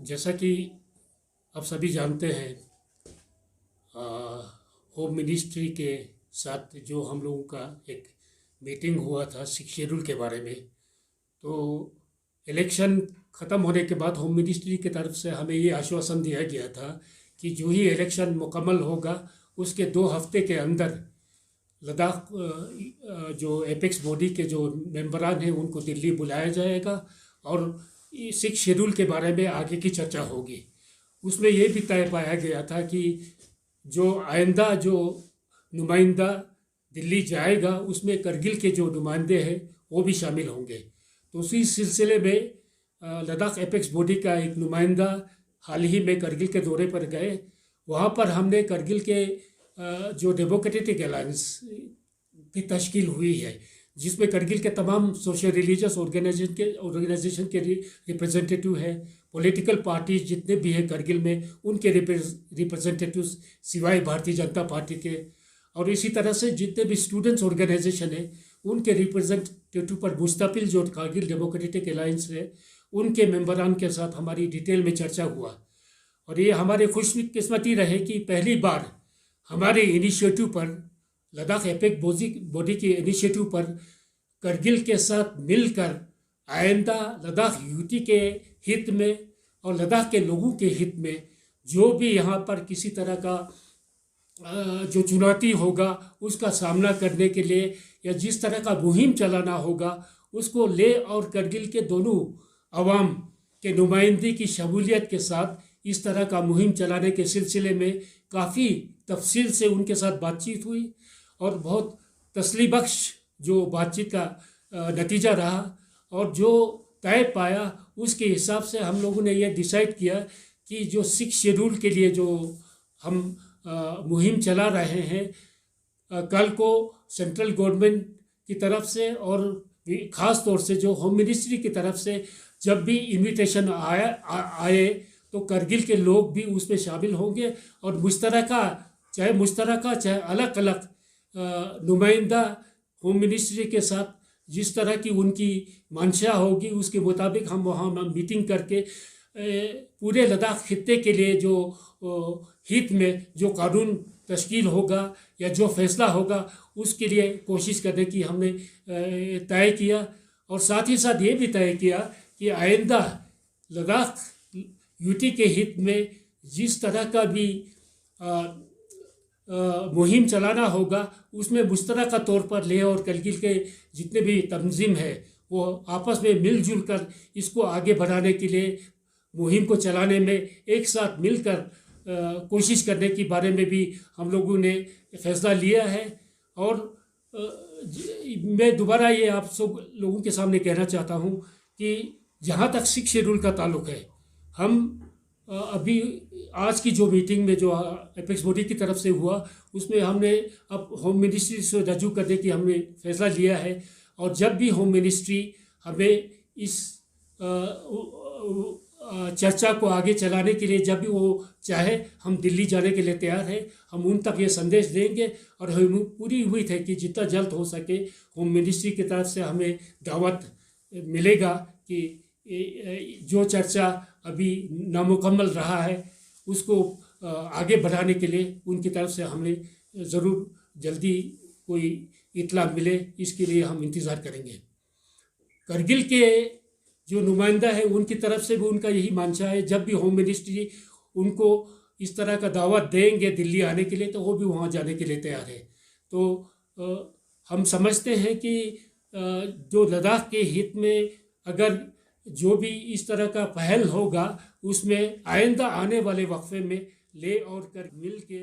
जैसा कि आप सभी जानते हैं, होम मिनिस्ट्री के साथ जो हम लोगों का एक मीटिंग हुआ था सिक्स शेड्यूल के बारे में। तो इलेक्शन ख़त्म होने के बाद होम मिनिस्ट्री की तरफ से हमें ये आश्वासन दिया गया था कि जो ही इलेक्शन मुकम्मल होगा उसके 2 हफ्ते के अंदर लद्दाख जो एपेक्स बॉडी के जो मेंबरान हैं उनको दिल्ली बुलाया जाएगा और सिक्स शेड्यूल के बारे में आगे की चर्चा होगी। उसमें ये भी तय पाया गया था कि जो आइंदा जो नुमाइंदा दिल्ली जाएगा उसमें करगिल के जो नुमाइंदे हैं वो भी शामिल होंगे। तो उसी सिलसिले में लद्दाख एपेक्स बॉडी का एक नुमाइंदा हाल ही में करगिल के दौरे पर गए। वहाँ पर हमने करगिल के जो डेमोक्रेटिक अलायंस की तश्कील हुई है, जिसमें करगिल के तमाम सोशल रिलीजियस ऑर्गेनाइजेशन के रिप्रेजेंटेटिव है, पॉलिटिकल पार्टी जितने भी हैं करगिल में उनके रिप्रेजेंटेटिव्स सिवाय भारतीय जनता पार्टी के, और इसी तरह से जितने भी स्टूडेंट्स ऑर्गेनाइजेशन है उनके रिप्रेजेंटेटिव पर मुस्तकिल जो करगिल डेमोक्रेटिक अलायंस है उनके मेंबरान के साथ हमारी डिटेल में चर्चा हुआ। और ये हमारे खुशकिस्मती रहे कि पहली बार हमारे इनिशिएटिव पर, लद्दाख एपेक बॉडी के इनिशिएटिव पर करगिल के साथ मिलकर आइंदा लद्दाख यूटी के हित में और लद्दाख के लोगों के हित में जो भी यहाँ पर किसी तरह का जो चुनौती होगा उसका सामना करने के लिए या जिस तरह का मुहिम चलाना होगा उसको ले और करगिल के दोनों अवाम के नुमाइंदगी की शमूलियत के साथ इस तरह का मुहिम चलाने के सिलसिले में काफ़ी तफसील से उनके साथ बातचीत हुई और बहुत तसल्ली बख्श जो बातचीत का नतीजा रहा। और जो तय पाया उसके हिसाब से हम लोगों ने यह डिसाइड किया कि जो सिक्स शेड्यूल के लिए जो हम मुहिम चला रहे हैं, कल को सेंट्रल गवर्नमेंट की तरफ से और ख़ास तौर से जो होम मिनिस्ट्री की तरफ से जब भी इनविटेशन आए तो करगिल के लोग भी उसमें शामिल होंगे और मुश्तरका चाहे अलग अलग नुमाइंदा होम मिनिस्ट्री के साथ जिस तरह की उनकी मंशा होगी उसके मुताबिक हम वहाँ मीटिंग करके पूरे लद्दाख खित्ते के लिए जो हित में जो कानून तश्कील होगा या जो फैसला होगा उसके लिए कोशिश करने की हमने तय किया। और साथ ही साथ ये भी तय किया कि आइंदा लद्दाख यूटी के हित में जिस तरह का भी मुहिम चलाना होगा उसमें मुश्तरका तौर पर लेह और करगिल के जितने भी तंजीम है वो आपस में मिलजुल कर इसको आगे बढ़ाने के लिए मुहिम को चलाने में एक साथ मिलकर कोशिश करने के बारे में भी हम लोगों ने फैसला लिया है। और मैं दोबारा ये आप सब लोगों के सामने कहना चाहता हूँ कि जहाँ तक सिक्स शेड्यूल का ताल्लुक़ है, हम अभी आज की जो मीटिंग में जो एपेक्स बॉडी की तरफ से हुआ उसमें हमने अब होम मिनिस्ट्री से रजू करने की हमने फैसला लिया है। और जब भी होम मिनिस्ट्री हमें इस चर्चा को आगे चलाने के लिए जब भी वो चाहे हम दिल्ली जाने के लिए तैयार हैं। हम उन तक ये संदेश देंगे और हमें पूरी उम्मीद है कि जितना जल्द हो सके होम मिनिस्ट्री की तरफ से हमें दावत मिलेगा कि जो चर्चा अभी नामुकम्मल रहा है उसको आगे बढ़ाने के लिए उनकी तरफ से हमें ज़रूर जल्दी कोई इत्तला मिले, इसके लिए हम इंतज़ार करेंगे। करगिल के जो नुमाइंदा है उनकी तरफ से भी उनका यही मानसा है, जब भी होम मिनिस्ट्री उनको इस तरह का दावत देंगे दिल्ली आने के लिए तो वो भी वहाँ जाने के लिए तैयार है। तो हम समझते हैं कि जो लद्दाख के हित में अगर जो भी इस तरह का पहल होगा उसमें आइंदा आने वाले वक्फे में ले और कर मिल के